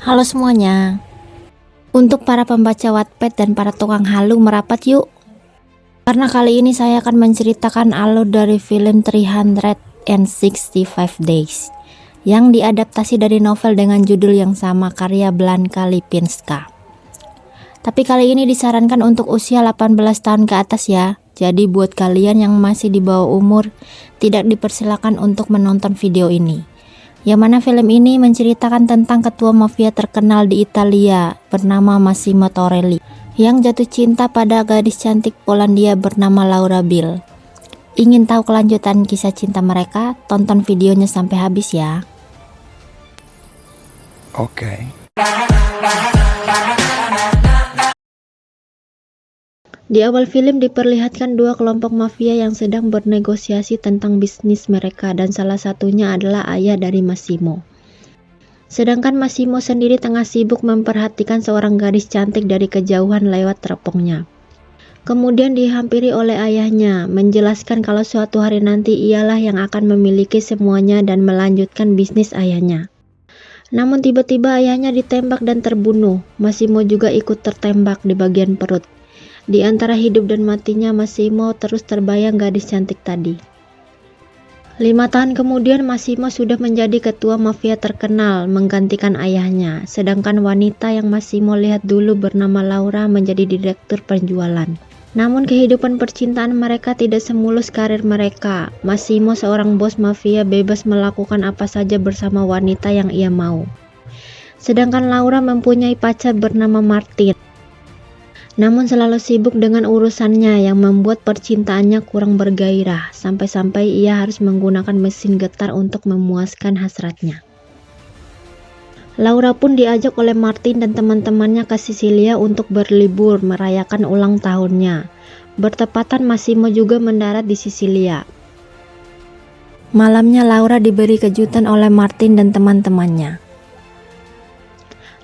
Halo semuanya. Untuk para pembaca Wattpad dan para tukang halu merapat yuk. Karena kali ini saya akan menceritakan alur dari film 365 Days yang diadaptasi dari novel dengan judul yang sama karya Blanka Lipinska. Tapi kali ini disarankan untuk usia 18 tahun ke atas ya. Jadi buat kalian yang masih di bawah umur tidak dipersilakan untuk menonton video ini. Yang mana film ini menceritakan tentang ketua mafia terkenal di Italia bernama Massimo Torelli yang jatuh cinta pada gadis cantik Polandia bernama Laura Bill. Ingin tahu kelanjutan kisah cinta mereka? Tonton videonya sampai habis ya. Oke. Di awal film diperlihatkan dua kelompok mafia yang sedang bernegosiasi tentang bisnis mereka dan salah satunya adalah ayah dari Massimo. Sedangkan Massimo sendiri tengah sibuk memperhatikan seorang gadis cantik dari kejauhan lewat teropongnya. Kemudian dihampiri oleh ayahnya, menjelaskan kalau suatu hari nanti ialah yang akan memiliki semuanya dan melanjutkan bisnis ayahnya. Namun tiba-tiba ayahnya ditembak dan terbunuh. Massimo juga ikut tertembak di bagian perut. Di antara hidup dan matinya Massimo terus terbayang gadis cantik tadi. 5 tahun kemudian Massimo sudah menjadi ketua mafia terkenal menggantikan ayahnya. Sedangkan wanita yang Massimo lihat dulu bernama Laura menjadi direktur penjualan. Namun kehidupan percintaan mereka tidak semulus karir mereka. Massimo seorang bos mafia bebas melakukan apa saja bersama wanita yang ia mau. Sedangkan Laura mempunyai pacar bernama Martin. Namun selalu sibuk dengan urusannya yang membuat percintaannya kurang bergairah, sampai-sampai ia harus menggunakan mesin getar untuk memuaskan hasratnya. Laura pun diajak oleh Martin dan teman-temannya ke Sisilia untuk berlibur merayakan ulang tahunnya. Bertepatan Massimo juga mendarat di Sisilia. Malamnya Laura diberi kejutan oleh Martin dan teman-temannya.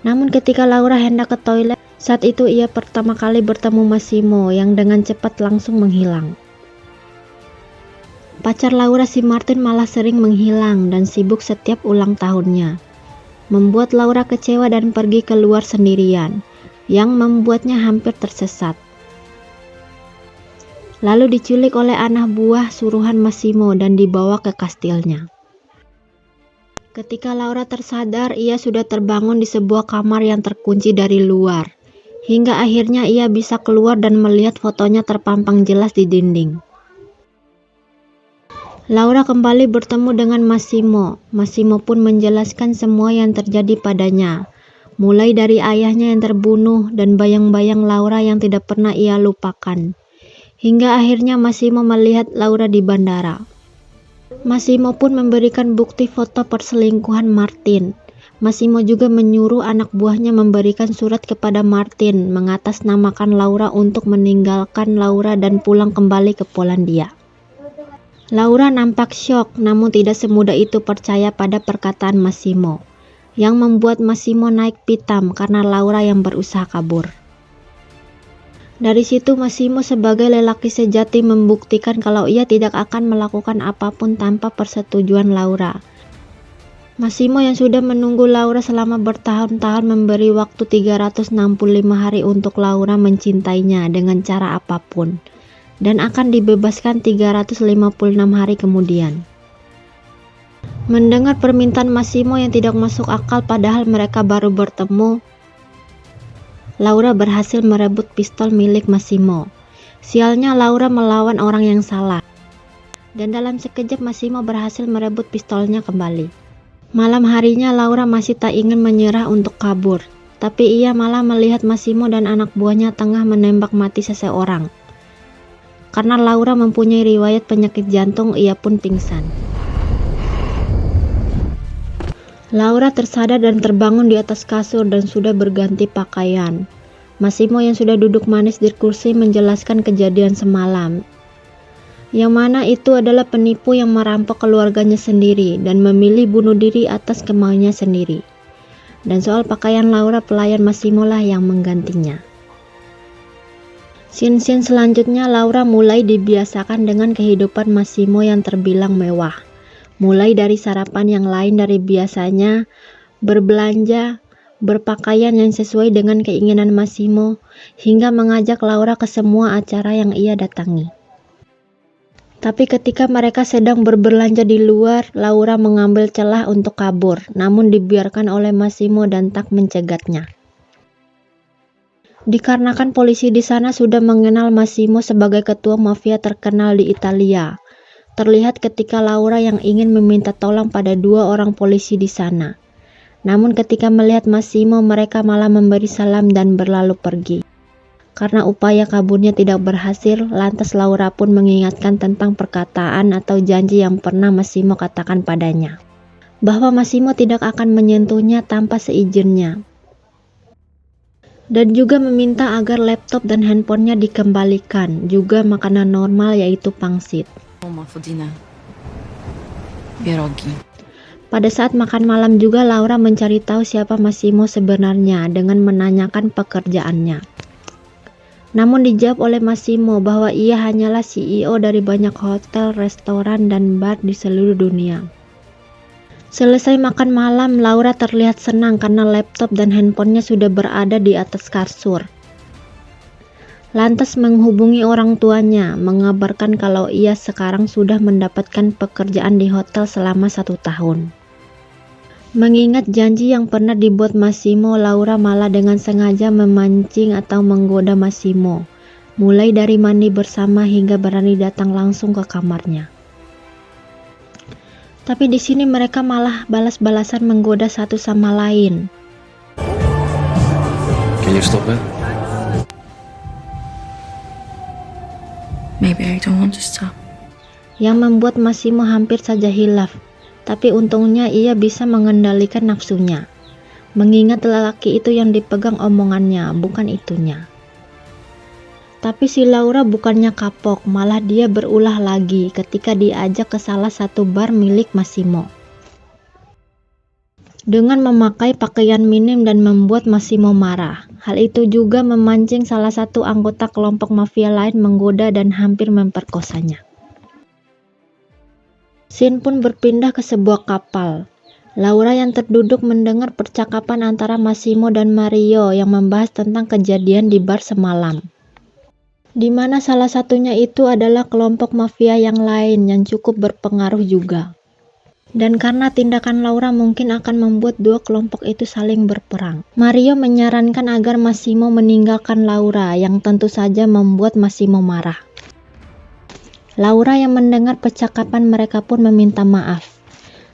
Namun ketika Laura hendak ke toilet, saat itu ia pertama kali bertemu Massimo yang dengan cepat langsung menghilang. Pacar Laura si Martin malah sering menghilang dan sibuk setiap ulang tahunnya. Membuat Laura kecewa dan pergi keluar sendirian, yang membuatnya hampir tersesat. Lalu diculik oleh anak buah suruhan Massimo dan dibawa ke kastilnya. Ketika Laura tersadar, ia sudah terbangun di sebuah kamar yang terkunci dari luar. Hingga akhirnya ia bisa keluar dan melihat fotonya terpampang jelas di dinding. Laura kembali bertemu dengan Massimo. Massimo pun menjelaskan semua yang terjadi padanya. Mulai dari ayahnya yang terbunuh dan bayang-bayang Laura yang tidak pernah ia lupakan. Hingga akhirnya Massimo melihat Laura di bandara. Massimo pun memberikan bukti foto perselingkuhan Martin. Massimo juga menyuruh anak buahnya memberikan surat kepada Martin mengatasnamakan Laura untuk meninggalkan Laura dan pulang kembali ke Polandia. Laura nampak syok, namun tidak semudah itu percaya pada perkataan Massimo, yang membuat Massimo naik pitam karena Laura yang berusaha kabur. Dari situ Massimo sebagai lelaki sejati membuktikan kalau ia tidak akan melakukan apapun tanpa persetujuan Laura. Massimo yang sudah menunggu Laura selama bertahun-tahun memberi waktu 365 hari untuk Laura mencintainya dengan cara apapun, dan akan dibebaskan 356 hari kemudian. Mendengar permintaan Massimo yang tidak masuk akal padahal mereka baru bertemu, Laura berhasil merebut pistol milik Massimo. Sialnya Laura melawan orang yang salah, dan dalam sekejap Massimo berhasil merebut pistolnya kembali. Malam harinya Laura masih tak ingin menyerah untuk kabur, tapi ia malah melihat Massimo dan anak buahnya tengah menembak mati seseorang. Karena Laura mempunyai riwayat penyakit jantung, ia pun pingsan. Laura tersadar dan terbangun di atas kasur dan sudah berganti pakaian. Massimo yang sudah duduk manis di kursi menjelaskan kejadian semalam. Yang mana itu adalah penipu yang merampok keluarganya sendiri dan memilih bunuh diri atas kemauannya sendiri. Dan soal pakaian Laura, pelayan Massimo lah yang menggantinya. Scene selanjutnya Laura mulai dibiasakan dengan kehidupan Massimo yang terbilang mewah. Mulai dari sarapan yang lain dari biasanya, berbelanja, berpakaian yang sesuai dengan keinginan Massimo, hingga mengajak Laura ke semua acara yang ia datangi. Tapi ketika mereka sedang berbelanja di luar, Laura mengambil celah untuk kabur, namun dibiarkan oleh Massimo dan tak mencegatnya. Dikarenakan polisi di sana sudah mengenal Massimo sebagai ketua mafia terkenal di Italia, terlihat ketika Laura yang ingin meminta tolong pada 2 orang polisi di sana. Namun ketika melihat Massimo, mereka malah memberi salam dan berlalu pergi. Karena upaya kaburnya tidak berhasil, lantas Laura pun mengingatkan tentang perkataan atau janji yang pernah Massimo katakan padanya, bahwa Massimo tidak akan menyentuhnya tanpa seizinnya. Dan juga meminta agar laptop dan handphonenya dikembalikan, juga makanan normal yaitu pangsit. Pada saat makan malam juga Laura mencari tahu siapa Massimo sebenarnya dengan menanyakan pekerjaannya. Namun dijawab oleh Massimo bahwa ia hanyalah CEO dari banyak hotel, restoran, dan bar di seluruh dunia. Selesai makan malam, Laura terlihat senang karena laptop dan handphonenya sudah berada di atas kasur. Lantas menghubungi orang tuanya, mengabarkan kalau ia sekarang sudah mendapatkan pekerjaan di hotel selama 1 tahun. Mengingat janji yang pernah dibuat Massimo, Laura malah dengan sengaja memancing atau menggoda Massimo, mulai dari mandi bersama hingga berani datang langsung ke kamarnya. Tapi di sini mereka malah balas-balasan menggoda satu sama lain. Can you stop it? Maybe I don't want to stop. Yang membuat Massimo hampir saja hilaf. Tapi untungnya ia bisa mengendalikan nafsunya, mengingat lelaki itu yang dipegang omongannya, bukan itunya. Tapi si Laura bukannya kapok, malah dia berulah lagi ketika diajak ke salah satu bar milik Massimo. Dengan memakai pakaian minim dan membuat Massimo marah. Hal itu juga memancing salah satu anggota kelompok mafia lain menggoda dan hampir memperkosanya. Scene pun berpindah ke sebuah kapal. Laura yang terduduk mendengar percakapan antara Massimo dan Mario yang membahas tentang kejadian di bar semalam, di mana salah satunya itu adalah kelompok mafia yang lain yang cukup berpengaruh juga. Dan karena tindakan Laura mungkin akan membuat 2 kelompok itu saling berperang, Mario menyarankan agar Massimo meninggalkan Laura, yang tentu saja membuat Massimo marah. Laura yang mendengar percakapan mereka pun meminta maaf.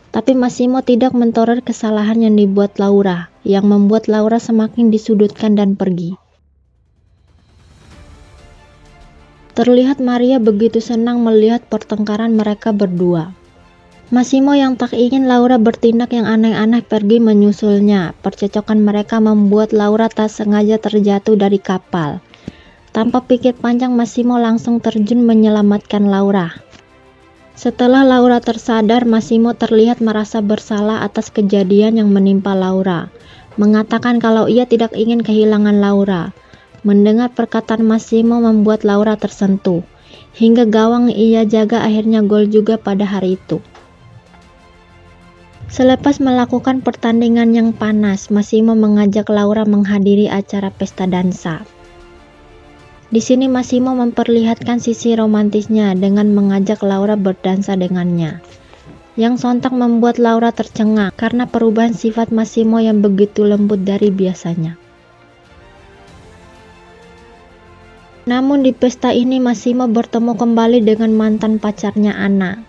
Tapi Massimo tidak mentolerir kesalahan yang dibuat Laura, yang membuat Laura semakin disudutkan dan pergi. Terlihat Maria begitu senang melihat pertengkaran mereka berdua. Massimo yang tak ingin Laura bertindak yang aneh-aneh pergi menyusulnya. Percecokan mereka membuat Laura tak sengaja terjatuh dari kapal. Tanpa pikir panjang, Massimo langsung terjun menyelamatkan Laura. Setelah Laura tersadar, Massimo terlihat merasa bersalah atas kejadian yang menimpa Laura, mengatakan kalau ia tidak ingin kehilangan Laura. Mendengar perkataan Massimo membuat Laura tersentuh, hingga gawang ia jaga akhirnya gol juga pada hari itu. Selepas melakukan pertandingan yang panas, Massimo mengajak Laura menghadiri acara pesta dansa. Di sini Massimo memperlihatkan sisi romantisnya dengan mengajak Laura berdansa dengannya, yang sontak membuat Laura tercengang karena perubahan sifat Massimo yang begitu lembut dari biasanya. Namun di pesta ini Massimo bertemu kembali dengan mantan pacarnya Anna.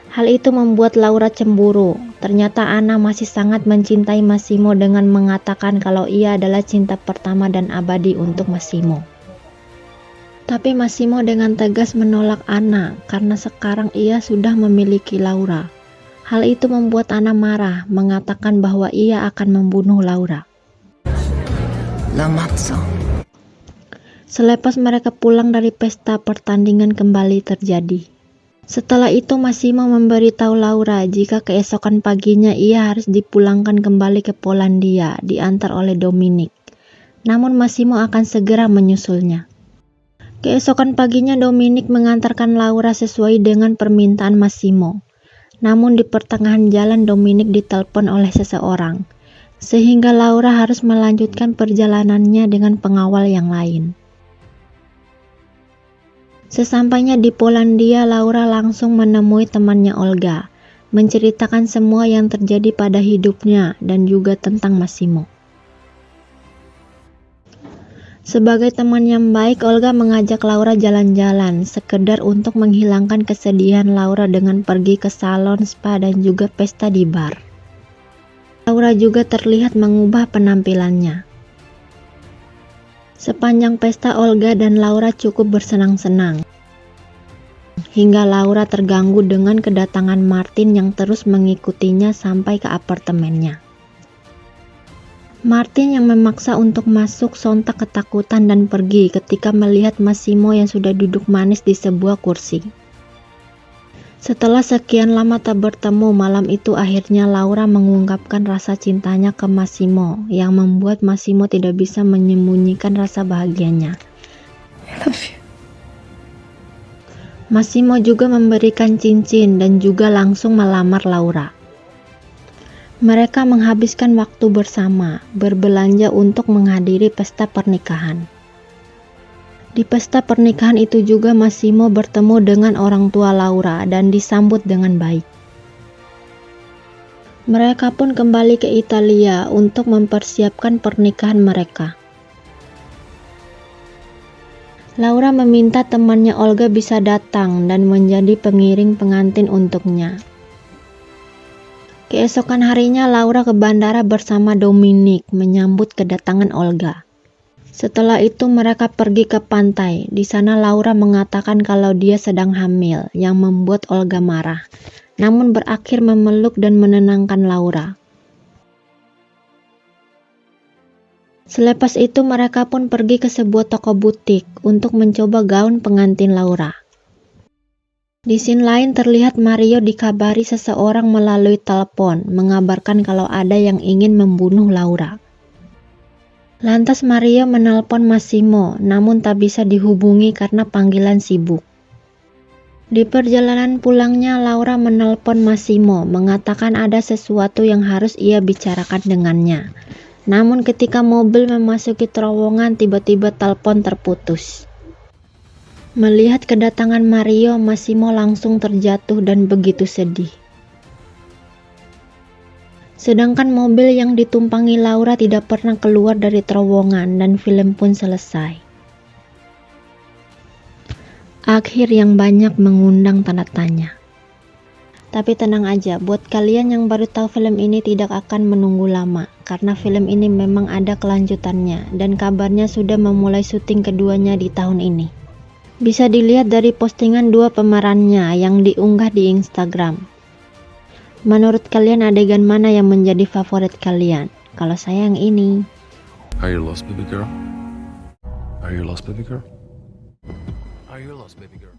Hal itu membuat Laura cemburu. Ternyata Anna masih sangat mencintai Massimo dengan mengatakan kalau ia adalah cinta pertama dan abadi untuk Massimo. Tapi Massimo dengan tegas menolak Anna karena sekarang ia sudah memiliki Laura. Hal itu membuat Anna marah, mengatakan bahwa ia akan membunuh Laura. Selepas mereka pulang dari pesta, pertandingan kembali terjadi. Setelah itu Massimo memberitahu Laura jika keesokan paginya ia harus dipulangkan kembali ke Polandia, diantar oleh Dominic. Namun Massimo akan segera menyusulnya. Keesokan paginya Dominic mengantarkan Laura sesuai dengan permintaan Massimo. Namun di pertengahan jalan Dominic ditelepon oleh seseorang. sehingga Laura harus melanjutkan perjalanannya dengan pengawal yang lain. Sesampainya di Polandia, Laura langsung menemui temannya Olga, menceritakan semua yang terjadi pada hidupnya dan juga tentang Massimo. Sebagai teman yang baik, Olga mengajak Laura jalan-jalan, sekedar untuk menghilangkan kesedihan Laura dengan pergi ke salon spa dan juga pesta di bar. Laura juga terlihat mengubah penampilannya. Sepanjang pesta, Olga dan Laura cukup bersenang-senang, hingga Laura terganggu dengan kedatangan Martin yang terus mengikutinya sampai ke apartemennya. Martin yang memaksa untuk masuk sontak ketakutan dan pergi ketika melihat Massimo yang sudah duduk manis di sebuah kursi. Setelah sekian lama tak bertemu, malam itu akhirnya Laura mengungkapkan rasa cintanya ke Massimo yang membuat Massimo tidak bisa menyembunyikan rasa bahagianya. I love you. Massimo juga memberikan cincin dan juga langsung melamar Laura. Mereka menghabiskan waktu bersama, berbelanja untuk menghadiri pesta pernikahan. Di pesta pernikahan itu juga Massimo bertemu dengan orang tua Laura dan disambut dengan baik. Mereka pun kembali ke Italia untuk mempersiapkan pernikahan mereka. Laura meminta temannya Olga bisa datang dan menjadi pengiring pengantin untuknya. Keesokan harinya Laura ke bandara bersama Dominic menyambut kedatangan Olga. Setelah itu mereka pergi ke pantai. Di sana Laura mengatakan kalau dia sedang hamil, yang membuat Olga marah, namun berakhir memeluk dan menenangkan Laura. Selepas itu mereka pun pergi ke sebuah toko butik untuk mencoba gaun pengantin Laura. Di scene lain terlihat Mario dikabari seseorang melalui telepon, mengabarkan kalau ada yang ingin membunuh Laura. Lantas Mario menelpon Massimo, namun tak bisa dihubungi karena panggilan sibuk. Di perjalanan pulangnya, Laura menelpon Massimo, mengatakan ada sesuatu yang harus ia bicarakan dengannya. Namun ketika mobil memasuki terowongan, tiba-tiba telepon terputus. Melihat kedatangan Mario, Massimo langsung terjatuh dan begitu sedih. Sedangkan mobil yang ditumpangi Laura tidak pernah keluar dari terowongan dan film pun selesai. Akhir yang banyak mengundang tanda tanya. Tapi tenang aja, buat kalian yang baru tahu film ini tidak akan menunggu lama, karena film ini memang ada kelanjutannya dan kabarnya sudah memulai syuting keduanya di tahun ini. Bisa dilihat dari postingan dua pemerannya yang diunggah di Instagram. Menurut kalian adegan mana yang menjadi favorit kalian? Kalau saya yang ini. Are you lost, baby girl? Are you lost, baby girl? Are you lost, baby girl?